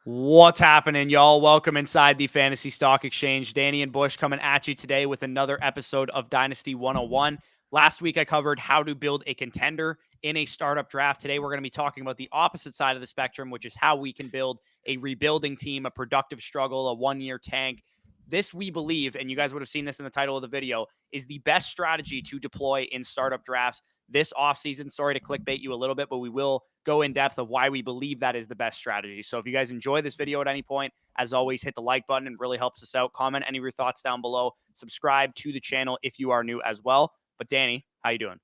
What's happening, y'all? Welcome inside the Fantasy Stock Exchange. Danny and Bush coming at you today with another episode of Dynasty 101. Last week, I covered how to build a contender in a startup draft. Today, we're going to be talking about the opposite side of the spectrum, which is how we can build a rebuilding team, a productive struggle, a one-year tank. This, we believe, and you guys would have seen this in the title of the video, is the best strategy to deploy in startup drafts this offseason. Sorry to clickbait you a little bit, but we will go in depth of why we believe that is the best strategy. So if you guys enjoy this video at any point, as always, hit the like button. It really helps us out. Comment any of your thoughts down below. Subscribe to the channel if you are new as well. But Danny, how you doing?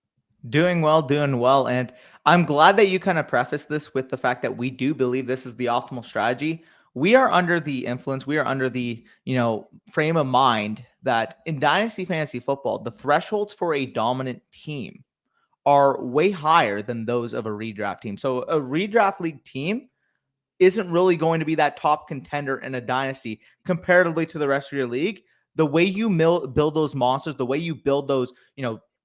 Doing well. And I'm glad that you kind of preface this with the fact that we do believe this is the optimal strategy. We are under the influence, we are under the, frame of mind that in Dynasty Fantasy Football, the thresholds for a dominant team are way higher than those of a redraft team. So a redraft league team isn't really going to be that top contender in a dynasty comparatively to the rest of your league. The way you build those monsters, the way you build those,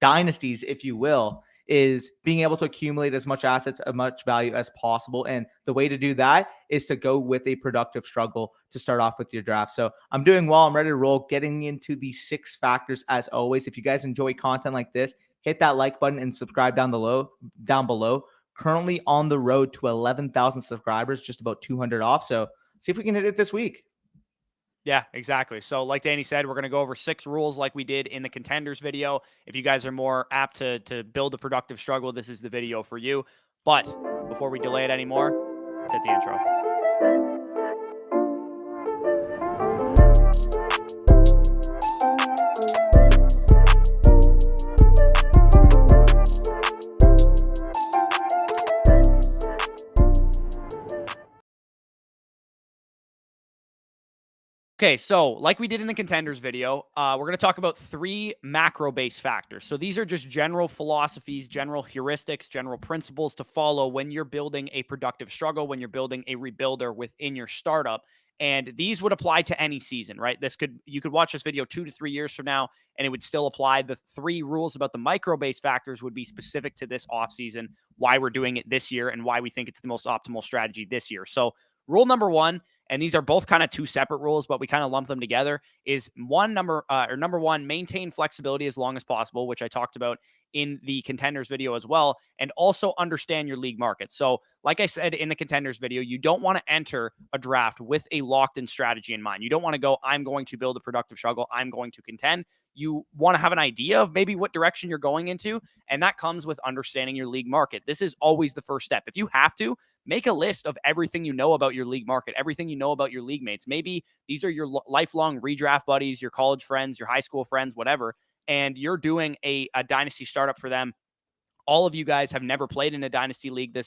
dynasties, if you will, is being able to accumulate as much assets, as much value as possible. And the way to do that is to go with a productive struggle to start off with your draft. So I'm doing well. I'm ready to roll. Getting into the 6 factors as always. If you guys enjoy content like this, hit that like button and subscribe down below. Currently on the road to 11,000 subscribers, just about 200 off. So see if we can hit it this week. Yeah, exactly. So like Danny said, we're going to go over 6 rules like we did in the contenders video. If you guys are more apt to build a productive struggle, this is the video for you. But before we delay it anymore, let's hit the intro. Okay, so like we did in the contenders video, we're going to talk about 3 macro-based factors. So these are just general philosophies, general heuristics, general principles to follow when you're building a productive struggle, when you're building a rebuilder within your startup. And these would apply to any season, right? You could watch this video 2 to 3 years from now, and it would still apply. The 3 rules about the micro-based factors would be specific to this offseason, why we're doing it this year, and why we think it's the most optimal strategy this year. So rule number 1, and these are both kind of 2 separate rules, but we kind of lump them together, is number 1, maintain flexibility as long as possible, which I talked about in the contenders video as well, and also understand your league market. So like I said in the contenders video, you don't want to enter a draft with a locked-in strategy in mind. You don't want to go, I'm going to build a productive struggle, I'm going to contend. You want to have an idea of maybe what direction you're going into, and that comes with understanding your league market. This is always the first step. If you have to, make a list of everything you know about your league market, everything you know about your league mates. Maybe these are your lifelong redraft buddies, your college friends, your high school friends, whatever, and you're doing a dynasty startup for them. All of you guys have never played in a dynasty league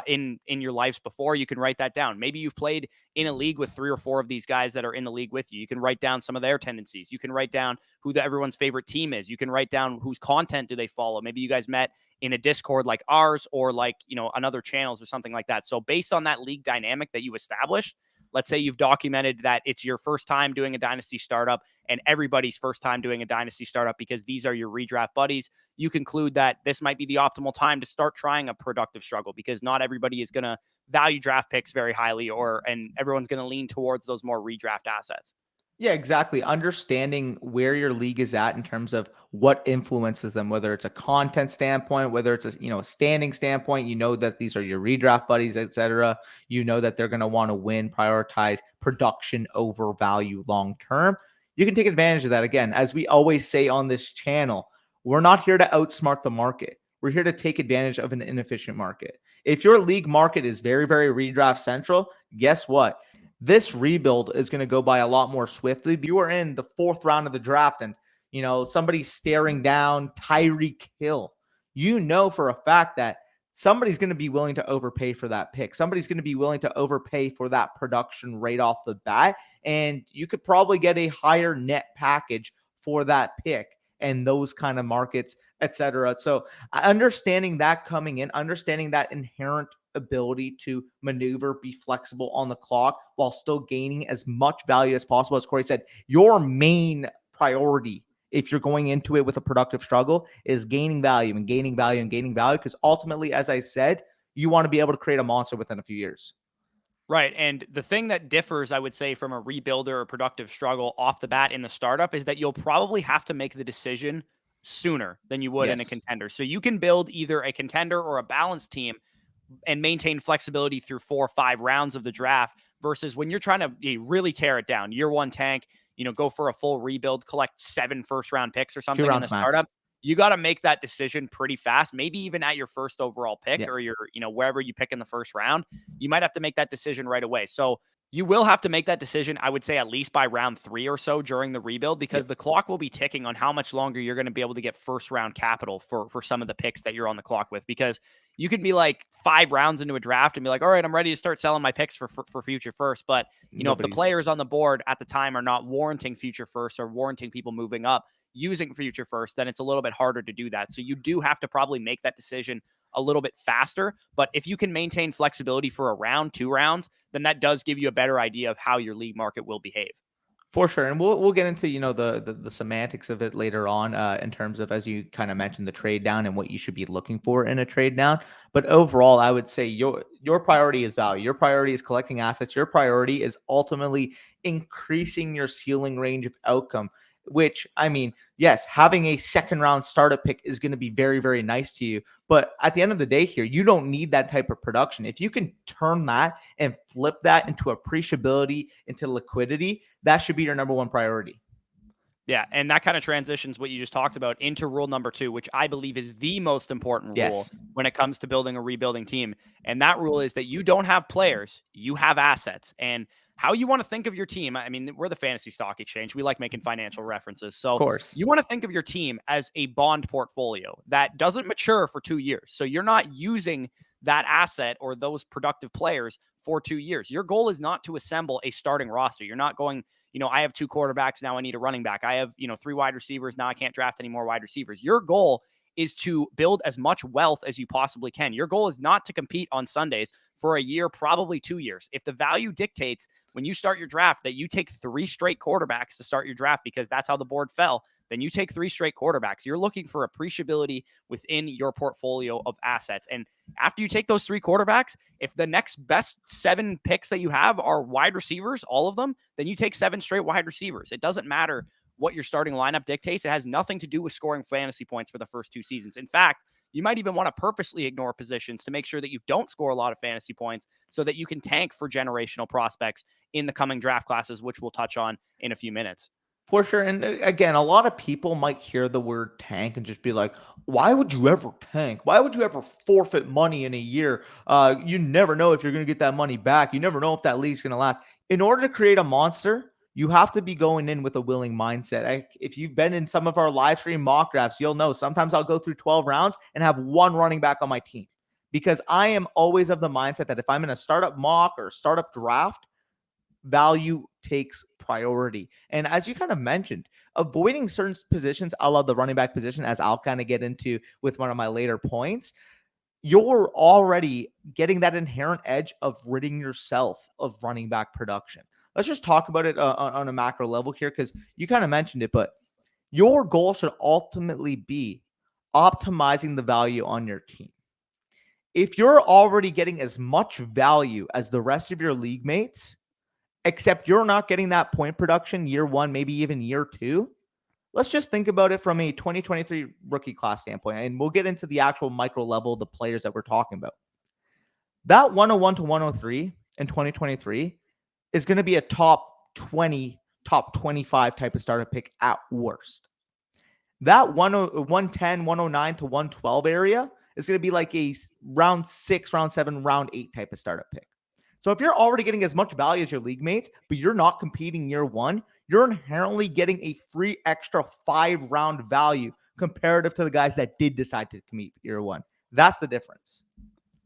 in your lives before. You can write that down. Maybe you've played in a league with 3 or 4 of these guys that are in the league with you. You can write down some of their tendencies. You can write down who everyone's favorite team is. You can write down whose content do they follow. Maybe you guys met in a Discord like ours, or like, another channels or something like that. So based on that league dynamic that you establish, let's say you've documented that it's your first time doing a dynasty startup and everybody's first time doing a dynasty startup because these are your redraft buddies, you conclude that this might be the optimal time to start trying a productive struggle, because not everybody is going to value draft picks very highly, and everyone's going to lean towards those more redraft assets. Yeah, exactly. Understanding where your league is at in terms of what influences them, whether it's a content standpoint, whether it's a standing standpoint, that these are your redraft buddies, etc. That they're going to want to win, prioritize production over value long term. You can take advantage of that. Again, as we always say on this channel, we're not here to outsmart the market. We're here to take advantage of an inefficient market. If your league market is very, very redraft central, guess what? This rebuild is going to go by a lot more swiftly. But you are in the 4th round of the draft and, somebody's staring down Tyreek Hill. For a fact that somebody's going to be willing to overpay for that pick. Somebody's going to be willing to overpay for that production right off the bat. And you could probably get a higher net package for that pick and those kind of markets, etc. So understanding that coming in, understanding that inherent ability to maneuver, be flexible on the clock while still gaining as much value as possible. As Corey said, your main priority, if you're going into it with a productive struggle, is gaining value and gaining value and gaining value. Because ultimately, as I said, you want to be able to create a monster within a few years. Right. And the thing that differs, I would say, from a rebuilder or productive struggle off the bat in the startup is that you'll probably have to make the decision sooner than you would in a Yes. contender. So you can build either a contender or a balanced team and maintain flexibility through 4 or 5 rounds of the draft versus when you're trying to really tear it down, year one tank, go for a full rebuild, collect 7 first-round picks or Two something in the rounds max. startup. You got to make that decision pretty fast, maybe even at your first overall pick Yeah. or wherever you pick in the first round. You might have to make that decision right away. So you will have to make that decision, I would say, at least by round 3 or so during the rebuild, Yeah. because the clock will be ticking on how much longer you're going to be able to get first round capital for some of the picks that you're on the clock with. Because you could be like 5 rounds into a draft and be like, all right, I'm ready to start selling my picks for future first. But, if the Nobody's players on the board at the time are not warranting future first or warranting people moving up using future first, then it's a little bit harder to do that. So you do have to probably make that decision a little bit faster. But if you can maintain flexibility for a round, 2 rounds, then that does give you a better idea of how your league market will behave. For sure, and we'll get into the semantics of it later on in terms of, as you kind of mentioned, the trade down and what you should be looking for in a trade down. But overall, I would say your priority is value. Your priority is collecting assets. Your priority is ultimately increasing your ceiling range of outcome. Which, I mean, yes, having a second round startup pick is going to be very, very nice to you. But at the end of the day, here you don't need that type of production. If you can turn that and flip that into appreciability, into liquidity, that should be your number one priority. Yeah, and that kind of transitions what you just talked about into rule number 2, which I believe is the most important rule Yes, when it comes to building a rebuilding team. And that rule is that you don't have players, you have assets. And how you want to think of your team, I mean, we're the fantasy stock exchange. We like making financial references. of So course. you want to think of your team as a bond portfolio that doesn't mature for 2 years. So you're not using that asset or those productive players for 2 years. Your goal is not to assemble a starting roster. You're not going, I have 2 quarterbacks. Now I need a running back. I have, 3 wide receivers. Now I can't draft any more wide receivers. Your goal is to build as much wealth as you possibly can. Your goal is not to compete on Sundays for a year, probably 2 years. If the value dictates when you start your draft that you take 3 straight quarterbacks to start your draft because that's how the board fell, then you take 3 straight quarterbacks. You're looking for appreciability within your portfolio of assets. And after you take those 3 quarterbacks, if the next best 7 picks that you have are wide receivers, all of them, then you take 7 straight wide receivers. It doesn't matter what your starting lineup dictates. It has nothing to do with scoring fantasy points for the first 2 seasons. In fact, you might even want to purposely ignore positions to make sure that you don't score a lot of fantasy points so that you can tank for generational prospects in the coming draft classes, which we'll touch on in a few minutes. For sure. And again, a lot of people might hear the word tank and just be like, why would you ever tank? Why would you ever forfeit money in a year? You never know if you're going to get that money back. You never know if that league's going to last. In order to create a monster, you have to be going in with a willing mindset. If you've been in some of our live stream mock drafts, you'll know sometimes I'll go through 12 rounds and have one running back on my team because I am always of the mindset that if I'm in a startup mock or startup draft, value takes priority. And as you kind of mentioned, avoiding certain positions, I love the running back position, as I'll kind of get into with one of my later points. You're already getting that inherent edge of ridding yourself of running back production. Let's just talk about it on a macro level here because you kind of mentioned it, but your goal should ultimately be optimizing the value on your team. If you're already getting as much value as the rest of your league mates, except you're not getting that point production year one, maybe even year two. Let's just think about it from a 2023 rookie class standpoint, and we'll get into the actual micro level of the players that we're talking about. That 101 to 103 in 2023 is going to be a top 20, top 25 type of startup pick at worst. That 110, 109 to 112 area is going to be like a round 6, round 7, round 8 type of startup pick. So if you're already getting as much value as your league mates, but you're not competing year one, you're inherently getting a free extra 5-round value comparative to the guys that did decide to compete year one. That's the difference.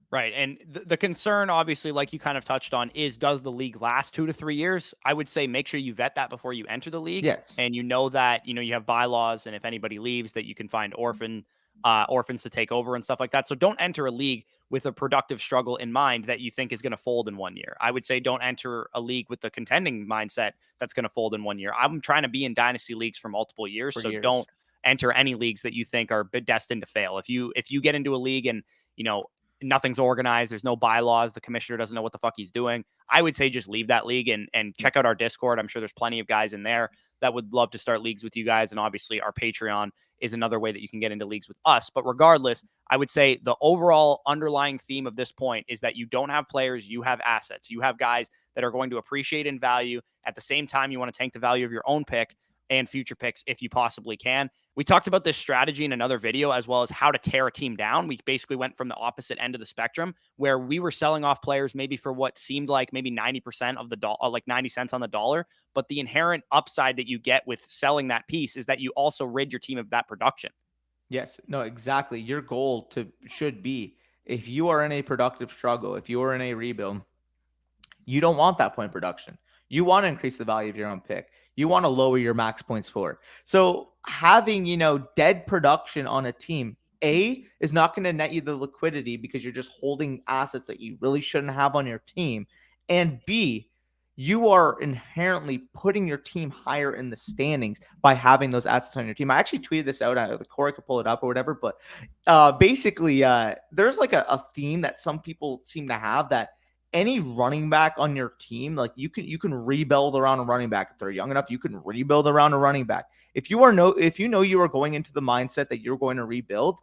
Right. And the concern, obviously, like you kind of touched on, is does the league last 2 to 3 years? I would say make sure you vet that before you enter the league. Yes. And you know that, you have bylaws, and if anybody leaves, that you can find orphans to take over and stuff like that. So don't enter a league with a productive struggle in mind that you think is going to fold in 1 year. I would say don't enter a league with the contending mindset that's going to fold in 1 year. I'm trying to be in dynasty leagues for multiple years. For So years. don't enter any leagues that you think are destined to fail. If you get into a league and, nothing's organized. There's no bylaws. The commissioner doesn't know what the fuck he's doing. I would say just leave that league and check out our Discord. I'm sure there's plenty of guys in there that would love to start leagues with you guys. And obviously our Patreon is another way that you can get into leagues with us. But regardless, I would say the overall underlying theme of this point is that you don't have players, you have assets. You have guys that are going to appreciate in value. At the same time, you want to tank the value of your own pick and future picks if you possibly can. We talked about this strategy in another video, as well as how to tear a team down. We basically went from the opposite end of the spectrum, where we were selling off players maybe for what seemed like maybe 90% of the dollar, like 90 cents on the dollar. But the inherent upside that you get with selling that piece is that you also rid your team of that production. Yes, no, exactly. Your goal should be, if you are in a productive struggle, if you are in a rebuild, you don't want that point production. You want to increase the value of your own pick. You want to lower your max points for. So having, dead production on a team, A, is not going to net you the liquidity because you're just holding assets that you really shouldn't have on your team. And B, you are inherently putting your team higher in the standings by having those assets on your team. I actually tweeted this out. The Corey could pull it up or whatever, but basically, there's like a theme that some people seem to have, that any running back on your team, like you can rebuild around a running back. If they're young enough, you can rebuild around a running back. If you know you are going into the mindset that you're going to rebuild,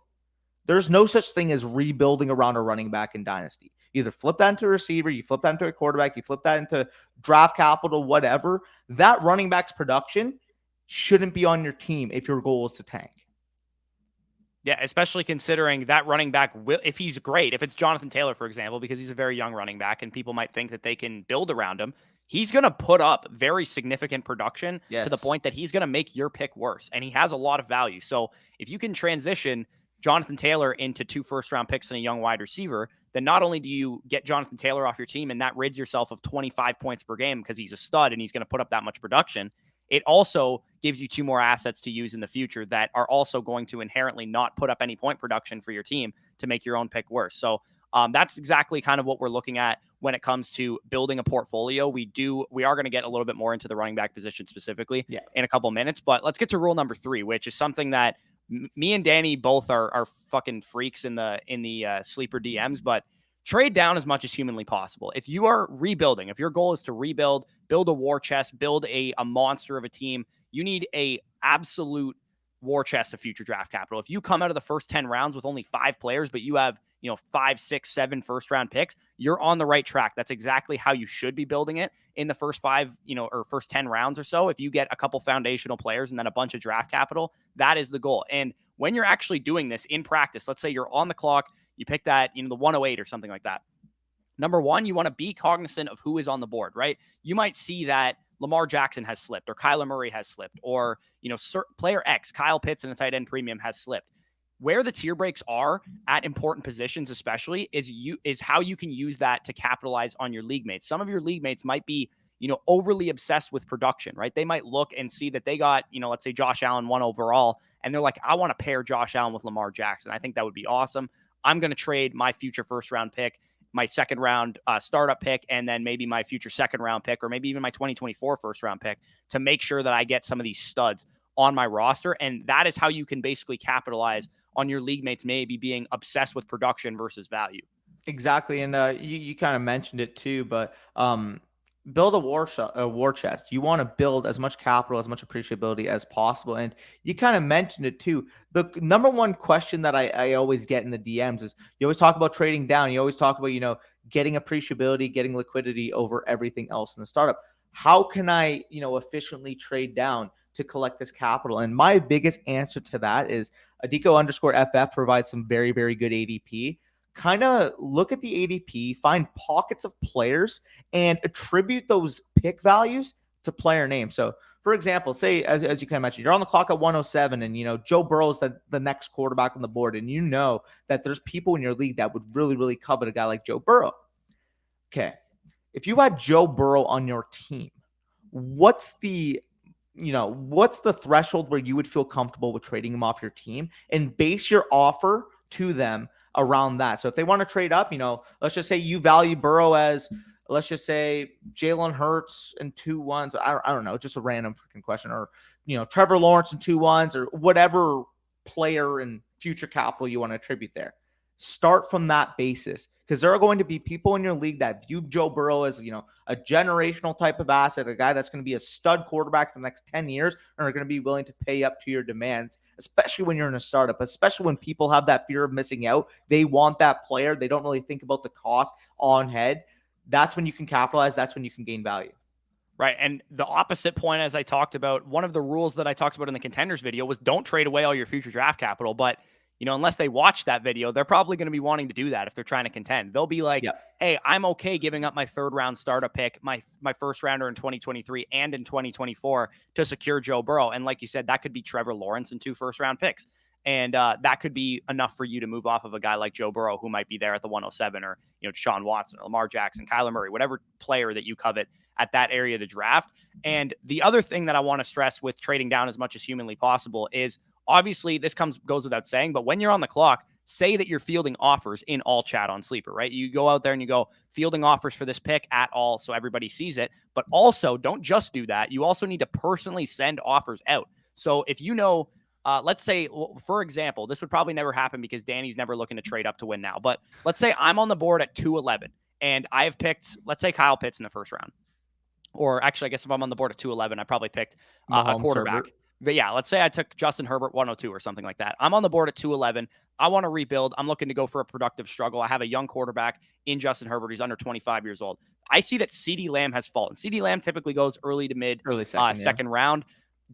there's no such thing as rebuilding around a running back in Dynasty. Either flip that into a receiver, you flip that into a quarterback, you flip that into draft capital, whatever. That running back's production shouldn't be on your team if your goal is to tank. Yeah, especially considering that running back will, if he's great, if it's Jonathan Taylor, for example, because he's a very young running back and people might think that they can build around him, he's going to put up very significant production to the point that he's going to make your pick worse. And he has a lot of value. So if you can transition Jonathan Taylor into 2 first-round picks and a young wide receiver, then not only do you get Jonathan Taylor off your team and that rids yourself of 25 points per game because he's a stud and he's going to put up that much production, it also gives you 2 more assets to use in the future that are also going to inherently not put up any point production for your team to make your own pick worse. So that's exactly kind of what we're looking at when it comes to building a portfolio. We are going to get a little bit more into the running back position specifically in a couple minutes, but let's get to rule number 3, which is something that me and Danny both are fucking freaks in the sleeper DMs, but trade down as much as humanly possible. If you are rebuilding, if your goal is to rebuild, build a war chest, build a monster of a team, you need a absolute war chest of future draft capital. If you come out of the first 10 rounds with only 5 players, but you have, 5, 6, 7 first round picks, you're on the right track. That's exactly how you should be building it in the first 5, or first 10 rounds or so. If you get a couple foundational players and then a bunch of draft capital, that is the goal. And when you're actually doing this in practice, let's say you're on the clock, you pick that, the 108 or something like that. Number one, you want to be cognizant of who is on the board, right? You might see that Lamar Jackson has slipped, or Kyler Murray has slipped, or, player X, Kyle Pitts in the tight end premium has slipped. Where the tier breaks are at important positions, especially, is how you can use that to capitalize on your league mates. Some of your league mates might be, overly obsessed with production, right? They might look and see that they got, let's say Josh Allen 1 overall, and they're like, I want to pair Josh Allen with Lamar Jackson. I think that would be awesome. I'm going to trade my future first round pick, my second round startup pick, and then maybe my future second round pick, or maybe even my 2024 first round pick, to make sure that I get some of these studs on my roster. And that is how you can basically capitalize on your league mates maybe being obsessed with production versus value. Exactly. And you kind of mentioned it too, but build a war chest. You want to build as much capital, as much appreciability as possible. And you kind of mentioned it too. The number one question that I always get in the DMs is, you always talk about trading down. You always talk about, getting appreciability, getting liquidity over everything else in the startup. How can I, efficiently trade down to collect this capital? And my biggest answer to that is Adiko_FF provides some very, very good ADP. Kind of look at the ADP, find pockets of players, and attribute those pick values to player names. So, for example, say, as you kind of mentioned, you're on the clock at 107, and, Joe Burrow is the next quarterback on the board, and you know that there's people in your league that would really, really covet a guy like Joe Burrow. Okay. If you had Joe Burrow on your team, what's the threshold where you would feel comfortable with trading him off your team, and base your offer to them around that? So if they want to trade up, let's just say you value Burrow as, let's just say, Jalen Hurts and 2 1s. I don't know, just a random freaking question. Or, Trevor Lawrence and 2 1s, or whatever player and future capital you want to attribute there. Start from that basis, because there are going to be people in your league that view Joe Burrow as, a generational type of asset, a guy that's going to be a stud quarterback for the next 10 years, and are going to be willing to pay up to your demands, especially when you're in a startup, especially when people have that fear of missing out. They want that player. They don't really think about the cost on head. That's when you can capitalize. That's when you can gain value. Right. And the opposite point, as I talked about, one of the rules that I talked about in the contenders video was don't trade away all your future draft capital. But, unless they watch that video, they're probably going to be wanting to do that if they're trying to contend. They'll be like, Yep. hey, I'm okay giving up my third round startup pick, my first rounder in 2023 and in 2024 to secure Joe Burrow. And like you said, that could be Trevor Lawrence and 2 first round picks. And that could be enough for you to move off of a guy like Joe Burrow, who might be there at the 107, or, Sean Watson, or Lamar Jackson, Kyler Murray, whatever player that you covet at that area of the draft. And the other thing that I want to stress with trading down as much as humanly possible is, obviously this goes without saying, but when you're on the clock, say that you're fielding offers in all chat on Sleeper, right? You go out there and you go fielding offers for this pick at all, so everybody sees it. But also, don't just do that. You also need to personally send offers out. So if let's say, for example, this would probably never happen because Danny's never looking to trade up to win now. But let's say I'm on the board at 211 and I have picked, let's say, Kyle Pitts in the first round. Or actually, I guess if I'm on the board at 211, I probably picked a quarterback. Herbert. But yeah, let's say I took Justin Herbert 102 or something like that. I'm on the board at 211. I want to rebuild. I'm looking to go for a productive struggle. I have a young quarterback in Justin Herbert. He's under 25 years old. I see that CeeDee Lamb has fallen. CeeDee Lamb typically goes early to mid second round.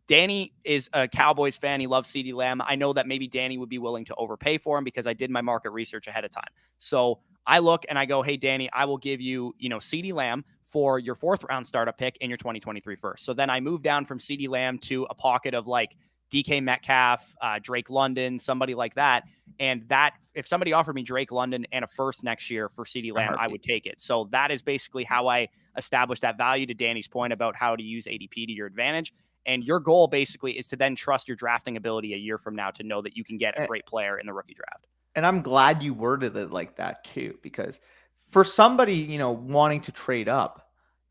Danny is a Cowboys fan. He loves CeeDee Lamb. I know that maybe Danny would be willing to overpay for him because I did my market research ahead of time. So I look and I go, hey, Danny, I will give you, CeeDee Lamb for your 4th round startup pick in your 2023 first. So then I move down from CeeDee Lamb to a pocket of like DK Metcalf, Drake London, somebody like that. And that, if somebody offered me Drake London and a first next year for CeeDee Lamb, I would take it. So that is basically how I established that value, to Danny's point about how to use ADP to your advantage. And your goal basically is to then trust your drafting ability a year from now to know that you can get a great player in the rookie draft. And I'm glad you worded it like that too, because for somebody, wanting to trade up,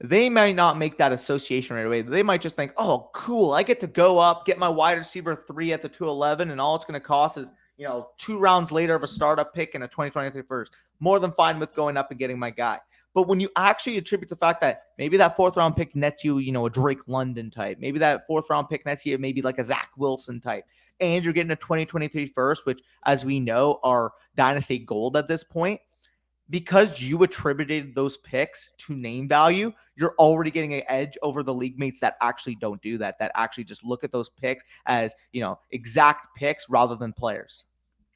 they might not make that association right away. They might just think, oh, cool, I get to go up, get my wide receiver 3 at the 211, and all it's going to cost is, 2 rounds later of a startup pick and a 2023 first. More than fine with going up and getting my guy. But when you actually attribute the fact that maybe that 4th round pick nets you, a Drake London type, maybe that 4th round pick nets you maybe like a Zach Wilson type, and you're getting a 2023 first, which, as we know, are Dynasty gold at this point, because you attributed those picks to name value, you're already getting an edge over the league mates that actually don't do that actually just look at those picks as, exact picks rather than players.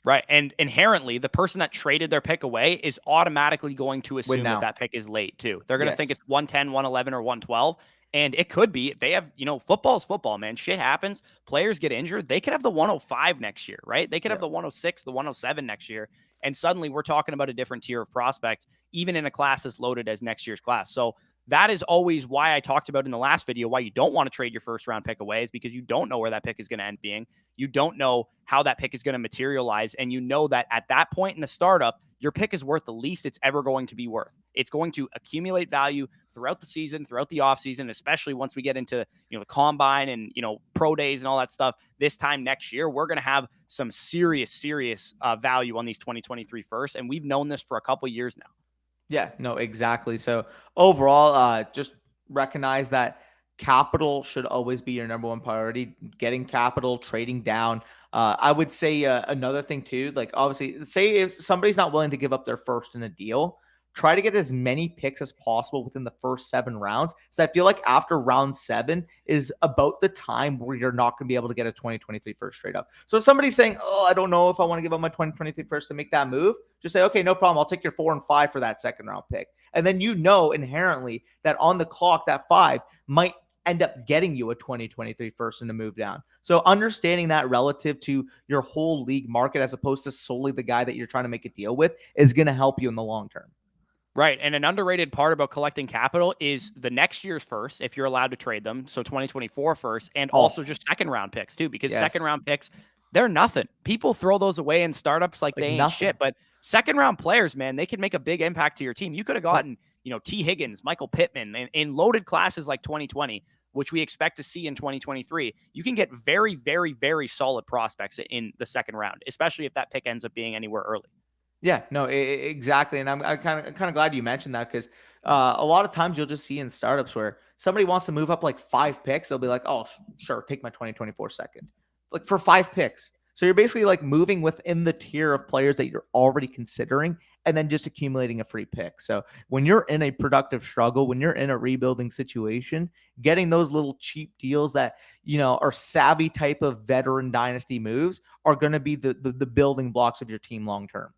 Right. And inherently, the person that traded their pick away is automatically going to assume that pick is late too. They're going to think it's 110, 111, or 112. And it could be, they have, football's football, man. Shit happens. Players get injured. They could have the 105 next year, right? They could have the 106, the 107 next year. And suddenly we're talking about a different tier of prospect, even in a class as loaded as next year's class. So that is always why I talked about in the last video, why you don't want to trade your first round pick away, is because you don't know where that pick is going to end being. You don't know how that pick is going to materialize. And you know that at that point in the startup, your pick is worth the least it's ever going to be worth. It's going to accumulate value throughout the season, throughout the offseason, especially once we get into, the combine and, pro days and all that stuff. This time next year, we're going to have some serious value on these 2023 firsts. And we've known this for a couple years now. Yeah, no, exactly. So overall, just recognize that capital should always be your number one priority. Getting capital, trading down. I would say another thing too, like obviously, say if somebody's not willing to give up their first in a deal, try to get as many picks as possible within the first 7 rounds. So I feel like after round 7 is about the time where you're not going to be able to get a 2023 first straight up. So if somebody's saying, oh, I don't know if I want to give up my 2023 first to make that move, just say, okay, no problem. I'll take your 4 and 5 for that second round pick. And then inherently that on the clock, that 5 might end up getting you a 2023 first and to move down. So understanding that relative to your whole league market, as opposed to solely the guy that you're trying to make a deal with, is going to help you in the long term. Right. And an underrated part about collecting capital is the next year's first, if you're allowed to trade them. So 2024 first, and also just second round picks too, because second round picks, they're nothing. People throw those away in startups like they ain't nothing. Shit. But second round players, man, they can make a big impact to your team. You could have gotten, T. Higgins, Michael Pittman in loaded classes like 2020, which we expect to see in 2023. You can get very, very, very solid prospects in the second round, especially if that pick ends up being anywhere early. Yeah, no, exactly. And I'm kind of glad you mentioned that because a lot of times you'll just see in startups where somebody wants to move up like 5 picks. They'll be like, oh, sure, take my 2024 second, like for 5 picks. So you're basically like moving within the tier of players that you're already considering and then just accumulating a free pick. So when you're in a productive struggle, when you're in a rebuilding situation, getting those little cheap deals that, are savvy type of veteran dynasty moves are going to be the building blocks of your team long term.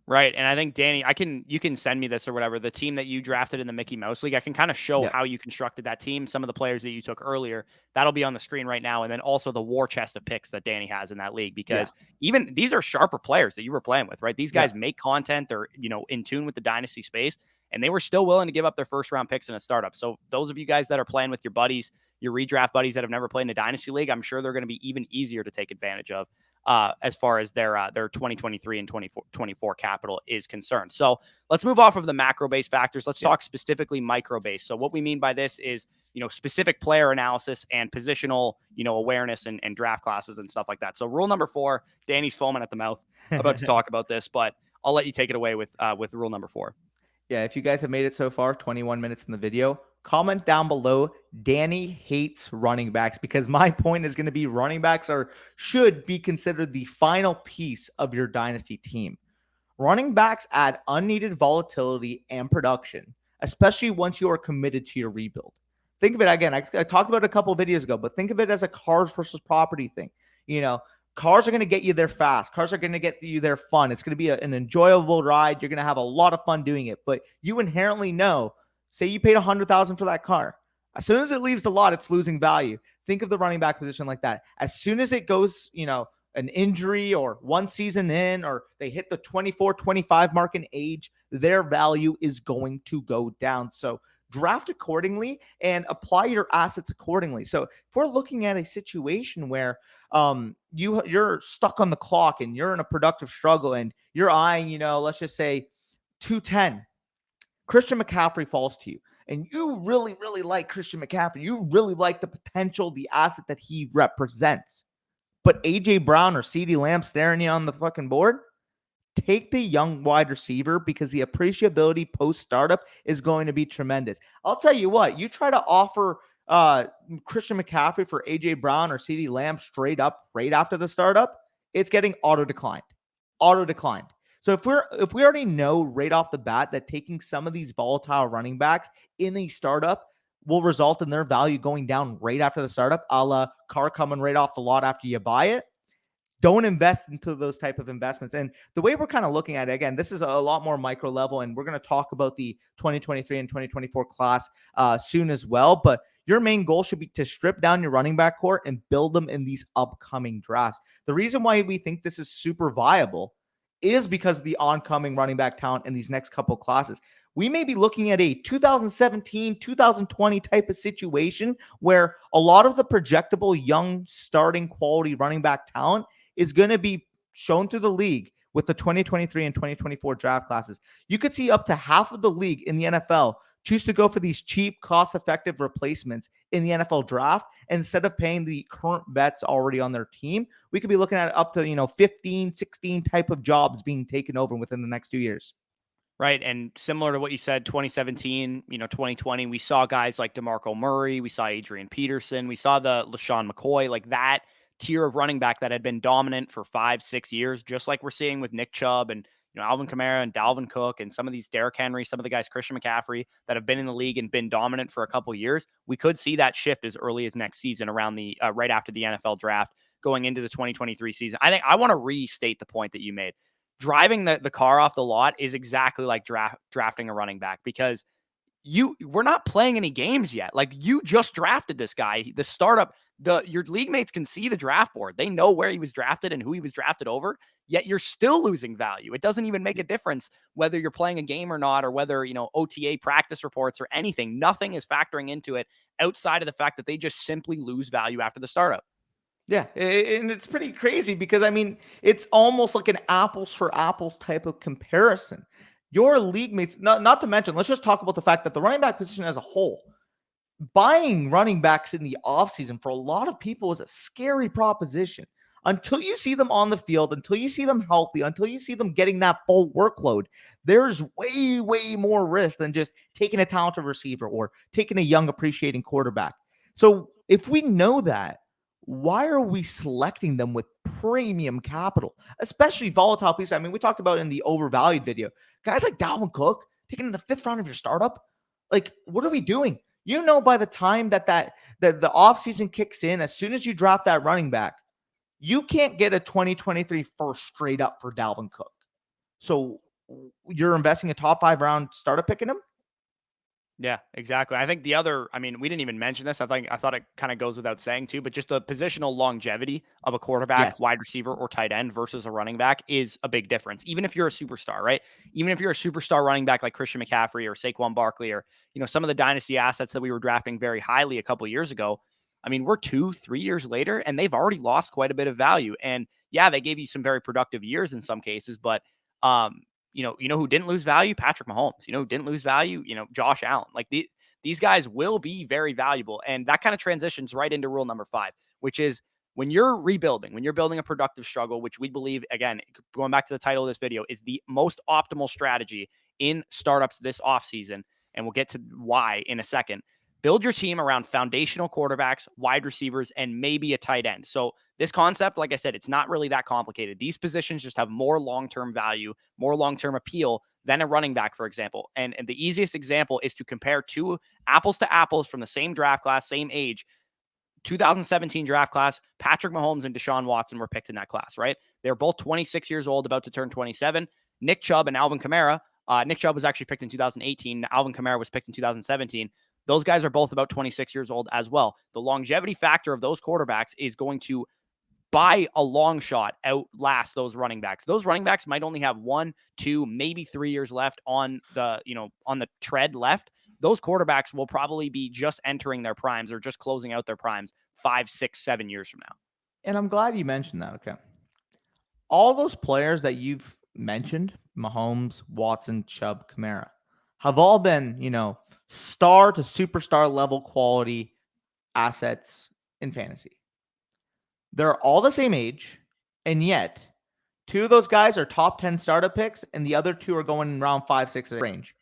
Right. And I think Danny, you can send me this or whatever. The team that you drafted in the Mickey Mouse League, I can kind of show Yeah. how you constructed that team, some of the players that you took earlier. That'll be on the screen right now. And then also the war chest of picks that Danny has in that league, Yeah. because even these are sharper players that you were playing with, right? These Yeah. guys make content, they're, in tune with the dynasty space, and they were still willing to give up their first round picks in a startup. So those of you guys that are playing with your buddies, your redraft buddies that have never played in a dynasty league, I'm sure they're going to be even easier to take advantage of. As far as their 2023 and 2024 capital is concerned. So let's move off of the macro based factors. Let's talk specifically micro based. So what we mean by this is, specific player analysis and positional, awareness and draft classes and stuff like that. So rule number 4, Danny's foaming at the mouth about to talk about this, but I'll let you take it away with rule number 4. Yeah, if you guys have made it so far, 21 minutes in the video, comment down below, Danny hates running backs, because my point is going to be running backs should be considered the final piece of your dynasty team. Running backs add unneeded volatility and production, especially once you are committed to your rebuild. Think of it again. I talked about it a couple of videos ago, but think of it as a cars versus property thing. Cars are going to get you there fast. Cars are going to get you there fun. It's going to be an enjoyable ride. You're going to have a lot of fun doing it. But you inherently know, say you paid $100,000 for that car. As soon as it leaves the lot, it's losing value. Think of the running back position like that. As soon as it goes, an injury or one season in, or they hit the 24, 25 mark in age, their value is going to go down. So draft accordingly and apply your assets accordingly. So if we're looking at a situation where you're stuck on the clock and you're in a productive struggle and you're eyeing, let's just say 210, Christian McCaffrey falls to you, and you really, really like Christian McCaffrey. You really like the potential, the asset that he represents. But AJ Brown or CeeDee Lamb staring you on the fucking board, take the young wide receiver, because the appreciability post startup is going to be tremendous. I'll tell you what, you try to offer Christian McCaffrey for AJ Brown or CeeDee Lamb straight up right after the startup, it's getting auto declined. So if we already know right off the bat that taking some of these volatile running backs in a startup will result in their value going down right after the startup, a la car coming right off the lot after you buy it, don't invest into those type of investments. And the way we're kind of looking at it, again, this is a lot more micro level, and we're going to talk about the 2023 and 2024 class soon as well. But your main goal should be to strip down your running back core and build them in these upcoming drafts. The reason why we think this is super viable is because of the oncoming running back talent in these next couple classes. We may be looking at a 2017, 2020 type of situation where a lot of the projectable young starting quality running back talent is going to be shown through the league with the 2023 and 2024 draft classes. You could see up to half of the league in the NFL choose to go for these cheap, cost-effective replacements in the NFL draft instead of paying the current vets already on their team. We could be looking at up to 15, 16 type of jobs being taken over within the next 2 years. Right. And similar to what you said, 2017, 2020, we saw guys like DeMarco Murray, we saw Adrian Peterson, we saw the LaShawn McCoy, like that tier of running back that had been dominant for 5-6 years, just like we're seeing with Nick Chubb and Alvin Kamara and Dalvin Cook and some of these Derrick Henry, some of the guys, Christian McCaffrey, that have been in the league and been dominant for a couple of years. We could see that shift as early as next season, around the right after the NFL draft, going into the 2023 season. I think I want to restate the point that you made. Driving the car off the lot is exactly like drafting a running back, because we're not playing any games yet. Like, you just drafted this guy, the startup, your league mates can see the draft board. They know where he was drafted and who he was drafted over, yet you're still losing value. It doesn't even make a difference whether you're playing a game or not, or whether, OTA practice reports or anything. Nothing is factoring into it outside of the fact that they just simply lose value after the startup. Yeah, and it's pretty crazy because, it's almost like an apples for apples type of comparison. Your league mates, not to mention, let's just talk about the fact that the running back position as a whole, buying running backs in the offseason for a lot of people is a scary proposition. Until you see them on the field, until you see them healthy, until you see them getting that full workload, there's way, way more risk than just taking a talented receiver or taking a young, appreciating quarterback. So if we know that, why are we selecting them with premium capital, especially volatile pieces? I mean, we talked about in the overvalued video, guys like Dalvin Cook taking in the 5th round of your startup. Like, what are we doing? By the time that the offseason kicks in, as soon as you draft that running back, you can't get a 2023 first straight up for Dalvin Cook. So you're investing a top 5 round startup pick in him? Yeah, exactly. I think we didn't even mention this. I thought it kind of goes without saying too, but just the positional longevity of a quarterback, Yes. wide receiver, or tight end versus a running back is a big difference. Even if you're a superstar, right? Even if you're a superstar running back like Christian McCaffrey or Saquon Barkley or, some of the dynasty assets that we were drafting very highly a couple years ago. I mean, we're 2-3 years later and they've already lost quite a bit of value. And yeah, they gave you some very productive years in some cases, but who didn't lose value? Patrick Mahomes. Who didn't lose value? Josh Allen. Like these guys will be very valuable. And that kind of transitions right into rule number 5, which is when you're rebuilding, when you're building a productive struggle, which we believe, again, going back to the title of this video, is the most optimal strategy in startups this offseason. And we'll get to why in a second. Build your team around foundational quarterbacks, wide receivers, and maybe a tight end. So this concept, like I said, it's not really that complicated. These positions just have more long-term value, more long-term appeal than a running back, for example. And the easiest example is to compare two apples to apples from the same draft class, same age. 2017 draft class, Patrick Mahomes and Deshaun Watson were picked in that class, right? They're both 26 years old, about to turn 27. Nick Chubb and Alvin Kamara. Nick Chubb was actually picked in 2018. Alvin Kamara was picked in 2017. Those guys are both about 26 years old as well. The longevity factor of those quarterbacks is going to, by a long shot, outlast those running backs. Those running backs might only have 1, 2, maybe 3 years left on the tread left. Those quarterbacks will probably be just entering their primes or just closing out their primes 5, 6, 7 years from now. And I'm glad you mentioned that. Okay. All those players that you've mentioned, Mahomes, Watson, Chubb, Kamara, have all been, star to superstar level quality assets in fantasy. They're all the same age, and yet 2 of those guys are top 10 startup picks, and the other 2 are going in round 5, 6 range.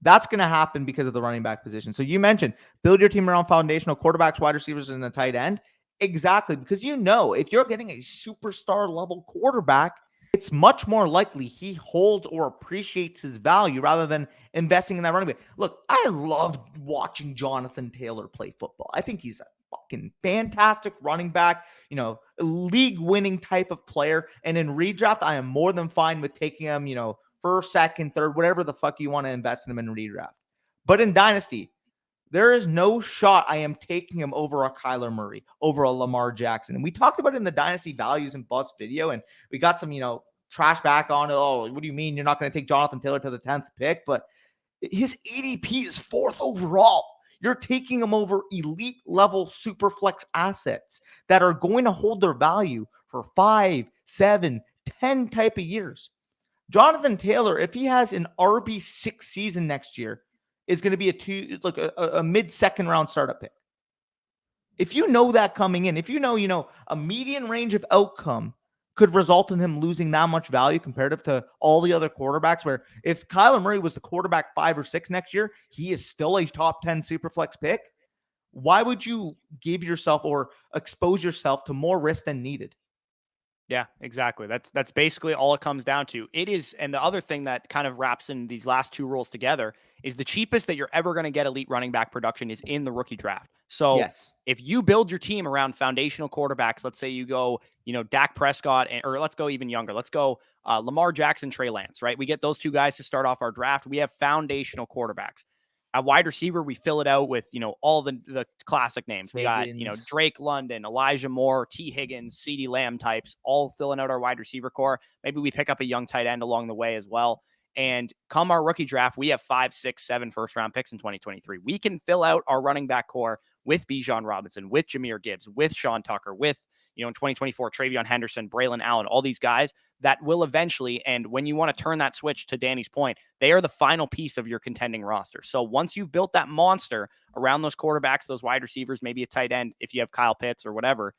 That's going to happen because of the running back position. So you mentioned build your team around foundational quarterbacks, wide receivers, and the tight end. Exactly, because if you're getting a superstar level quarterback, it's much more likely he holds or appreciates his value rather than investing in that running back. Look, I love watching Jonathan Taylor play football. I think he's a fucking fantastic running back, league winning type of player. And in redraft, I am more than fine with taking him, first, second, third, whatever the fuck you want to invest in him in redraft. But in Dynasty, there is no shot I am taking him over a Kyler Murray, over a Lamar Jackson. And we talked about it in the Dynasty Values and Bust video, and we got some, trash back on it. Oh, what do you mean you're not going to take Jonathan Taylor to the 10th pick? But his ADP is 4th overall. You're taking him over elite level super flex assets that are going to hold their value for 5, 7, 10 type of years. Jonathan Taylor, if he has an RB6 season next year, is going to be a mid-second round startup pick. If you know that coming in, if a median range of outcome could result in him losing that much value comparative to all the other quarterbacks, where if Kyler Murray was the quarterback 5 or 6 next year, he is still a top 10 superflex pick. Why would you give yourself or expose yourself to more risk than needed? Yeah, exactly. That's basically all it comes down to. It is, and the other thing that kind of wraps in these last 2 rules together is the cheapest that you're ever going to get elite running back production is in the rookie draft. So Yes. If you build your team around foundational quarterbacks, let's say you go, Dak Prescott, or let's go even younger. Let's go Lamar Jackson, Trey Lance, right? We get those 2 guys to start off our draft. We have foundational quarterbacks. At wide receiver, we fill it out with, all the classic names. We got, Drake London, Elijah Moore, T. Higgins, CeeDee Lamb types, all filling out our wide receiver core. Maybe we pick up a young tight end along the way as well. And come our rookie draft, we have 5, 6, 7 first-round picks in 2023. We can fill out our running back core with Bijan Robinson, with Jahmyr Gibbs, with Sean Tucker, with, in 2024, Travion Henderson, Braylon Allen, all these guys that will eventually, and when you want to turn that switch to Danny's point, they are the final piece of your contending roster. So once you've built that monster around those quarterbacks, those wide receivers, maybe a tight end, if you have Kyle Pitts or whatever,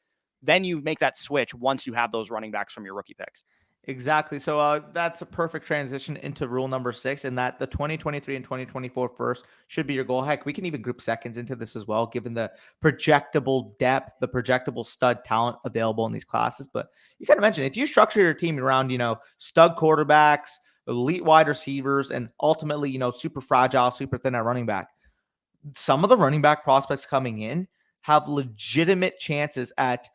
then you make that switch once you have those running backs from your rookie picks. Exactly. So that's a perfect transition into rule number 6, and that the 2023 and 2024 first should be your goal. Heck, we can even group seconds into this as well, given the projectable depth, the projectable stud talent available in these classes. But you kind of mentioned, if you structure your team around, stud quarterbacks, elite wide receivers, and ultimately, super fragile, super thin at running back, some of the running back prospects coming in have legitimate chances at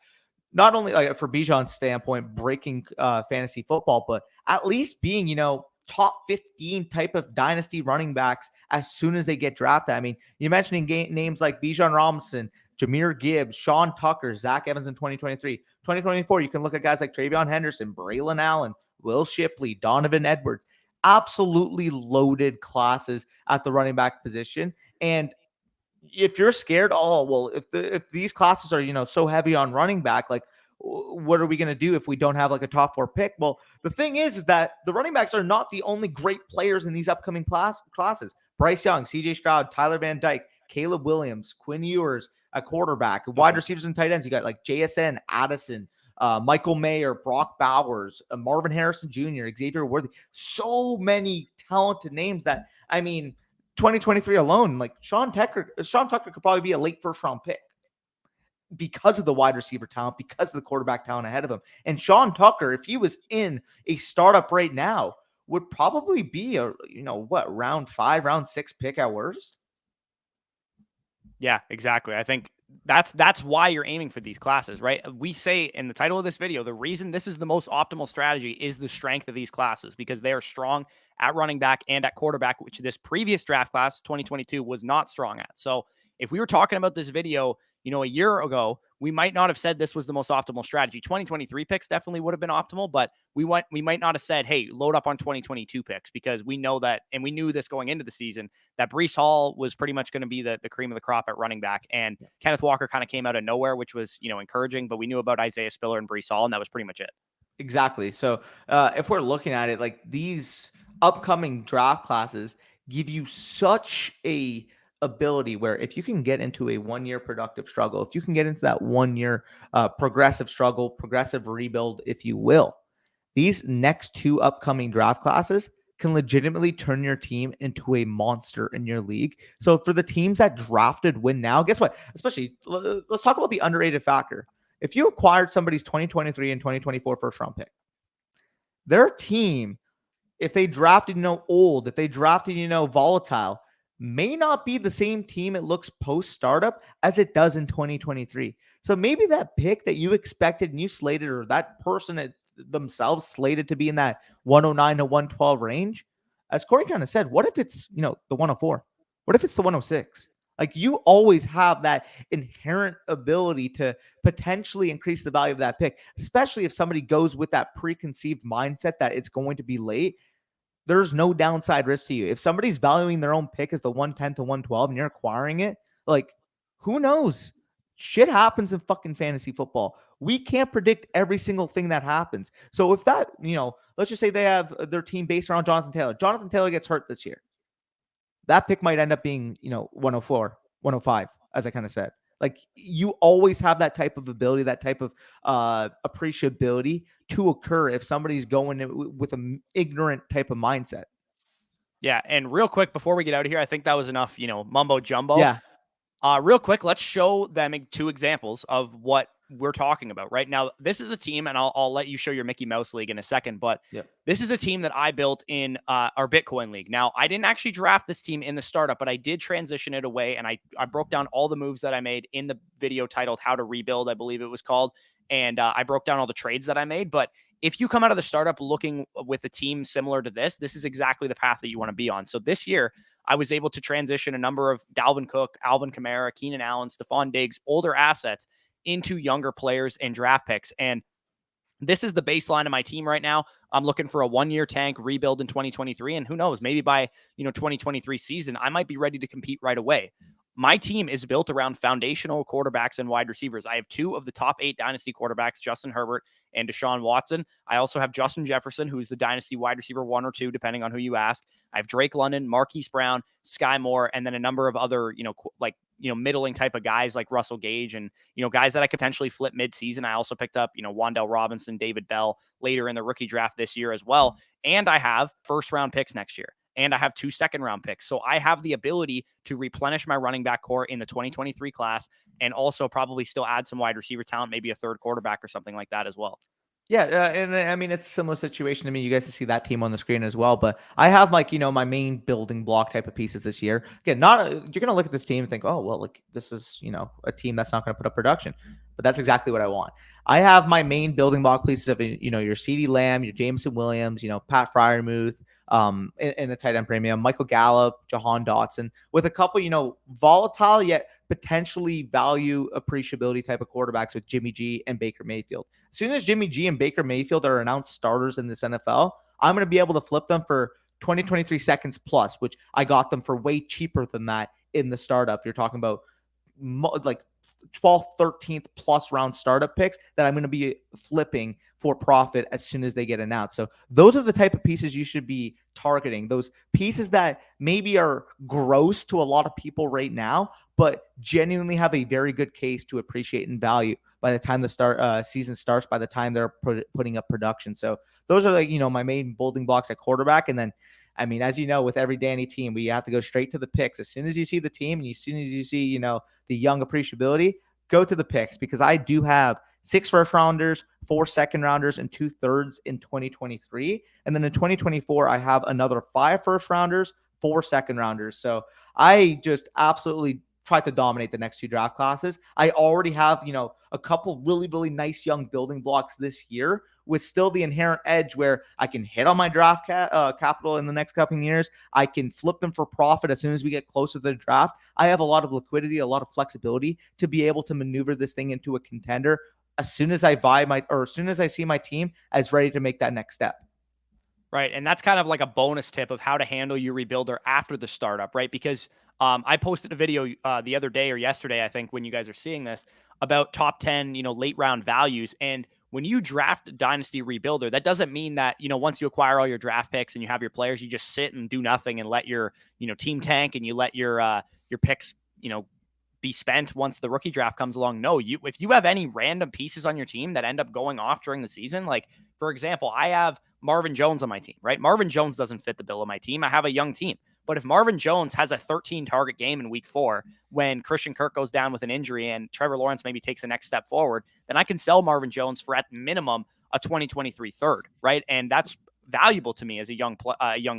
not only like for Bijan's standpoint, breaking fantasy football, but at least being, top 15 type of dynasty running backs as soon as they get drafted. I mean, you mentioning names like Bijan Robinson, Jahmyr Gibbs, Sean Tucker, Zach Evans in 2023. 2024, you can look at guys like Travion Henderson, Braylon Allen, Will Shipley, Donovan Edwards. Absolutely loaded classes at the running back position. And if you're scared, oh well, if these classes are so heavy on running back, like what are we going to do if we don't have like a top 4 pick? Well, the thing is that the running backs are not the only great players in these upcoming classes. Bryce Young, CJ Stroud, Tyler Van Dyke, Caleb Williams, Quinn Ewers, a quarterback, wide receivers and tight ends. You got like JSN, Addison, Michael Mayer, Brock Bowers, Marvin Harrison Jr., Xavier Worthy. So many talented names that, I mean, 2023 alone, like Sean Tucker could probably be a late first round pick because of the wide receiver talent, because of the quarterback talent ahead of him. And Sean Tucker, if he was in a startup right now, would probably be a, round 5, round 6 pick at worst. Yeah, exactly. I think that's why you're aiming for these classes, right? We say in the title of this video, the reason this is the most optimal strategy is the strength of these classes, because they are strong at running back and at quarterback, which this previous draft class, 2022, was not strong at. So if we were talking about this video, a year ago, we might not have said this was the most optimal strategy. 2023 picks definitely would have been optimal, but we might not have said, hey, load up on 2022 picks, because we know that, and we knew this going into the season, that Breece Hall was pretty much going to be the cream of the crop at running back. And Kenneth Walker kind of came out of nowhere, which was, encouraging, but we knew about Isaiah Spiller and Breece Hall, and that was pretty much it. Exactly. So if we're looking at it, like these upcoming draft classes give you such a ability where if you can get into a 1-year productive struggle, if you can get into that 1-year progressive struggle, progressive rebuild, if you will, these next 2 upcoming draft classes can legitimately turn your team into a monster in your league. So for the teams that drafted win now, guess what? Especially, let's talk about the underrated factor. If you acquired somebody's 2023 and 2024 first round pick, their team, if they drafted, old, if they drafted, volatile, may not be the same team it looks post startup as it does in 2023. So maybe that pick that you expected and you slated, or that person themselves slated to be in that 109 to 112 range, as Corey kind of said, what if it's, the 104? What if it's the 106? Like, you always have that inherent ability to potentially increase the value of that pick, especially if somebody goes with that preconceived mindset that it's going to be late. There's no downside risk to you. If somebody's valuing their own pick as the 110 to 112 and you're acquiring it, like, who knows? Shit happens in fucking fantasy football. We can't predict every single thing that happens. So if that, let's just say they have their team based around Jonathan Taylor. Jonathan Taylor gets hurt this year. That pick might end up being, 104, 105, as I kind of said. Like, you always have that type of ability, that type of appreciability to occur if somebody's going with an ignorant type of mindset. Yeah, and real quick before we get out of here, I think that was enough, mumbo jumbo. Yeah. Real quick, let's show them 2 examples of what we're talking about right now. This is a team, and I'll let you show your Mickey Mouse League in a second, but This is a team that I built in our Bitcoin League. Now, I didn't actually draft this team in the startup, but I did transition it away, and I broke down all the moves that I made in the video titled How to Rebuild, I believe it was called, and I broke down all the trades that I made. But if you come out of the startup looking with a team similar to this is exactly the path that you want to be on. So this year, I was able to transition a number of Dalvin Cook, Alvin Kamara, Keenan Allen, Stephon Diggs, older assets into younger players and draft picks. And this is the baseline of my team right now. I'm looking for a 1-year tank rebuild in 2023. And who knows, maybe by, 2023 season, I might be ready to compete right away. My team is built around foundational quarterbacks and wide receivers. I have 2 of the top 8 dynasty quarterbacks, Justin Herbert and Deshaun Watson. I also have Justin Jefferson, who's the dynasty wide receiver 1 or 2, depending on who you ask. I have Drake London, Marquise Brown, Sky Moore, and then a number of other, middling type of guys like Russell Gage and, guys that I could potentially flip midseason. I also picked up, Wan'Dale Robinson, David Bell later in the rookie draft this year as well. And I have first round picks next year. And I have 2 second-round picks. So I have the ability to replenish my running back core in the 2023 class and also probably still add some wide receiver talent, maybe a third quarterback or something like that as well. Yeah, and I mean it's a similar situation to me. You guys can see that team on the screen as well. But I have my main building block type of pieces this year. Again, not you're gonna look at this team and think, oh well, like this is a team that's not gonna put up production. But that's exactly what I want. I have my main building block pieces of your CeeDee Lamb, your Jameson Williams, Pat Fryermuth, in a tight end premium, Michael Gallup, Jahan Dotson, with a couple volatile yet potentially value appreciability type of quarterbacks with Jimmy G and Baker Mayfield. As soon as Jimmy G and Baker Mayfield are announced starters in this NFL, I'm going to be able to flip them for 2023 seconds plus, which I got them for way cheaper than that in the startup. You're talking about like 12th, 13th plus round startup picks that I'm going to be flipping for profit as soon as they get announced. So those are the type of pieces you should be targeting. Those pieces that maybe are gross to a lot of people right now, but genuinely have a very good case to appreciate in value by the time the season starts, by the time they're putting up production. So those are my main building blocks at quarterback. And then, I mean, as you know, with every Danny team, we have to go straight to the picks. As soon as you see the team and as soon as you see, the young appreciability, go to the picks, because I do have 6 first rounders, 4 second rounders, and 2/3 in 2023. And then in 2024, I have another 5 first rounders, 4 second rounders. So I just absolutely try to dominate the next 2 draft classes. I already have, a couple really, really nice young building blocks this year with still the inherent edge where I can hit on my draft capital in the next couple of years. I can flip them for profit as soon as we get closer to the draft. I have a lot of liquidity, a lot of flexibility to be able to maneuver this thing into a contender as soon as as soon as I see my team as ready to make that next step. Right. And that's kind of like a bonus tip of how to handle your rebuilder after the startup, right? Because I posted a video the other day or yesterday, I think, when you guys are seeing this, about top 10, late round values. And when you draft a dynasty rebuilder, that doesn't mean that, once you acquire all your draft picks and you have your players, you just sit and do nothing and let your, team tank and you let your picks, be spent once the rookie draft comes along. No, if you have any random pieces on your team that end up going off during the season, like for example, I have Marvin Jones on my team, right? Marvin Jones doesn't fit the bill of my team. I have a young team. But if Marvin Jones has a 13 target game in week 4 when Christian Kirk goes down with an injury and Trevor Lawrence maybe takes the next step forward, then I can sell Marvin Jones for at minimum a 2023 third, right? And that's valuable to me as a young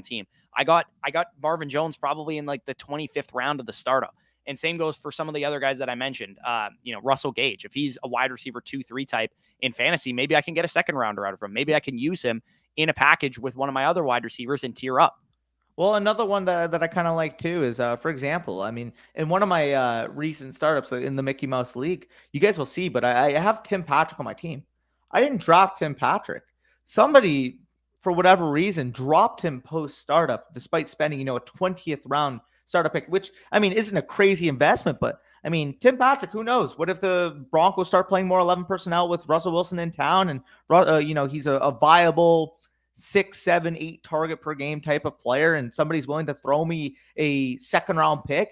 team. I got Marvin Jones probably in like the 25th round of the startup. And same goes for some of the other guys that I mentioned. Russell Gage, if he's a wide receiver 2-3 type in fantasy, maybe I can get a second rounder out of him. Maybe I can use him in a package with one of my other wide receivers and tier up. Well, another one that I kind of like too is, for example, I mean, in one of my recent startups in the Mickey Mouse League, you guys will see, but I have Tim Patrick on my team. I didn't draft Tim Patrick. Somebody, for whatever reason, dropped him post startup, despite spending a 20th round startup pick, which I mean isn't a crazy investment, but I mean Tim Patrick, who knows? What if the Broncos start playing more 11 personnel with Russell Wilson in town, and he's a viable 6, 7, 8 target per game type of player, and somebody's willing to throw me a second round pick?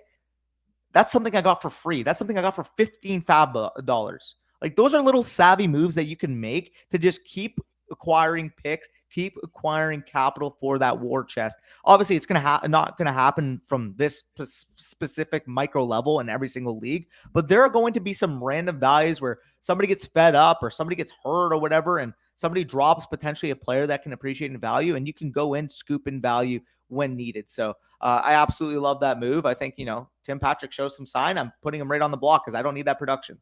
That's something I got for free. That's something I got for $15 Like, those are little savvy moves that you can make to just keep acquiring picks, keep acquiring capital for that war chest. Obviously, it's not going to happen from this specific micro level in every single league, but there are going to be some random values where somebody gets fed up or somebody gets hurt or whatever, and somebody drops potentially a player that can appreciate in value, and you can go in, scoop in value when needed. So I absolutely love that move. I think, Tim Patrick shows some sign. I'm putting him right on the block because I don't need that production.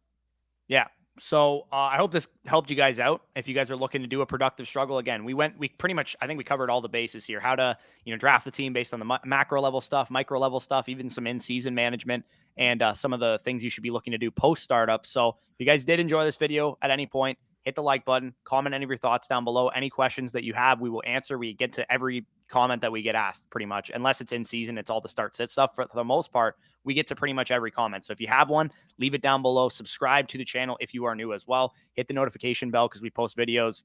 Yeah. So I hope this helped you guys out. If you guys are looking to do a productive struggle, again, we pretty much, I think we covered all the bases here, how to, draft the team based on the macro level stuff, micro level stuff, even some in-season management, and some of the things you should be looking to do post startup. So if you guys did enjoy this video at any point, hit the like button, comment any of your thoughts down below. Any questions that you have, we will answer. We get to every comment that we get asked pretty much, unless it's in season. It's all the start sit stuff. For the most part, we get to pretty much every comment. So if you have one, leave it down below. Subscribe to the channel if you are new as well. Hit the notification bell because we post videos,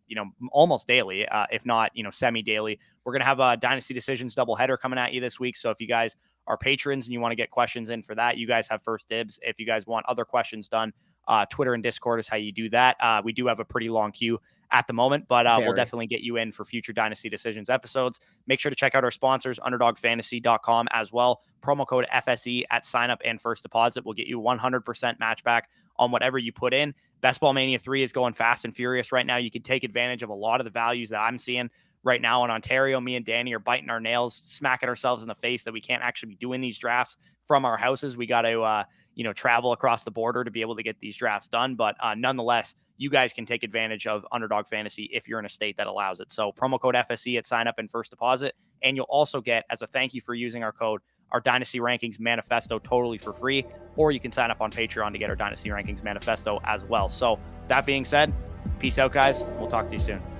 almost daily, if not, semi-daily. We're going to have a Dynasty Decisions doubleheader coming at you this week. So if you guys are patrons and you want to get questions in for that, you guys have first dibs. If you guys want other questions done, Twitter and Discord is how you do that. We do have a pretty long queue at the moment, but we'll definitely get you in for future Dynasty Decisions episodes. Make sure to check out our sponsors, underdogfantasy.com as well. Promo code FSE at sign up and first deposit will get you 100% match back on whatever you put in. Best Ball Mania 3 is going fast and furious right now. You can take advantage of a lot of the values that I'm seeing right now in Ontario. Me and Danny are biting our nails, smacking ourselves in the face that we can't actually be doing these drafts from our houses. We got to, travel across the border to be able to get these drafts done. But nonetheless, you guys can take advantage of Underdog Fantasy if you're in a state that allows it. So promo code FSE at sign up and first deposit. And you'll also get, as a thank you for using our code, our Dynasty Rankings Manifesto totally for free. Or you can sign up on Patreon to get our Dynasty Rankings Manifesto as well. So that being said, peace out, guys. We'll talk to you soon.